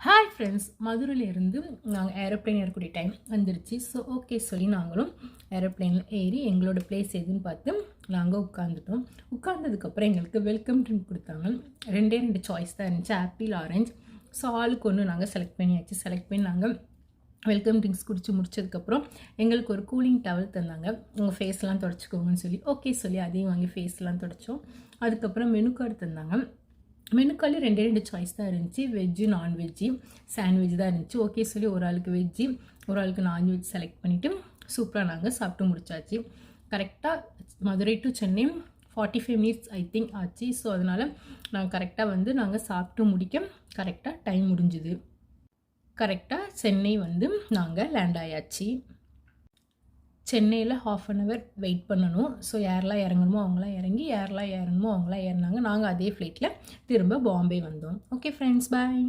Hi friends, மதுரையிலேருந்து நாங்கள் aeroplane ஏறக்கூடிய time வந்துருச்சு. ஸோ ஓகே சொல்லி நாங்களும் ஏரோப்ளேனில் ஏறி எங்களோட பிளேஸ் எதுன்னு பார்த்து நாங்கள் உட்காந்துட்டோம். உட்காந்ததுக்கப்புறம் எங்களுக்கு வெல்கம் ட்ரிங்க் கொடுத்தாங்க. ரெண்டே சாய்ஸ் தான் இருந்துச்சு, ஆப்பிள் ஆரஞ்ச். ஸோ ஆளுக்கு ஒன்று நாங்கள் செலக்ட் பண்ணி நாங்கள் வெல்கம் ட்ரிங்க்ஸ் குடிச்சு முடிச்சதுக்கப்புறம் எங்களுக்கு ஒரு கூலிங் டவல் தந்தாங்க. உங்கள் ஃபேஸ்லாம் தொடச்சிக்கோங்கன்னு சொல்லி ஓகே சொல்லி அதையும் வாங்கி ஃபேஸ்லாம் தொடச்சோம். அதுக்கப்புறம் மெனு கார்டு தந்தாங்க. மெனுக்காலே ரெண்டு சாய்ஸ் தான் இருந்துச்சு, வெஜ்ஜு நான்வெஜ்ஜு. சாண்ட்விச் தான் இருந்துச்சு. ஓகே சொல்லி ஒரு ஆளுக்கு வெஜ்ஜு ஒரு ஆளுக்கு நான்வெஜ் செலக்ட் பண்ணிவிட்டு சூப்பராக நாங்கள் சாப்பிட்டு முடிச்சாச்சு. கரெக்டாக Madurai to Chennai 45 minutes I think ஆச்சு. ஸோ அதனால் நாங்கள் கரெக்டாக நாங்கள் சாப்பிட்டு முடிக்க கரெக்டாக டைம் முடிஞ்சுது. கரெக்டாக சென்னை நாங்கள் லேண்ட் ஆயாச்சு. சென்னையில் 1/2 hour வெயிட் பண்ணணும். ஸோ யாரெல்லாம் இறங்கணுமோ அவங்களாம் இறங்கி, யாரெல்லாம் ஏறணுமோ அவங்களாம் ஏறினாங்க. நாங்கள் அதே ஃப்ளைட்டில் திரும்ப பாம்பே வந்தோம். ஓகே ஃப்ரெண்ட்ஸ், பாய்.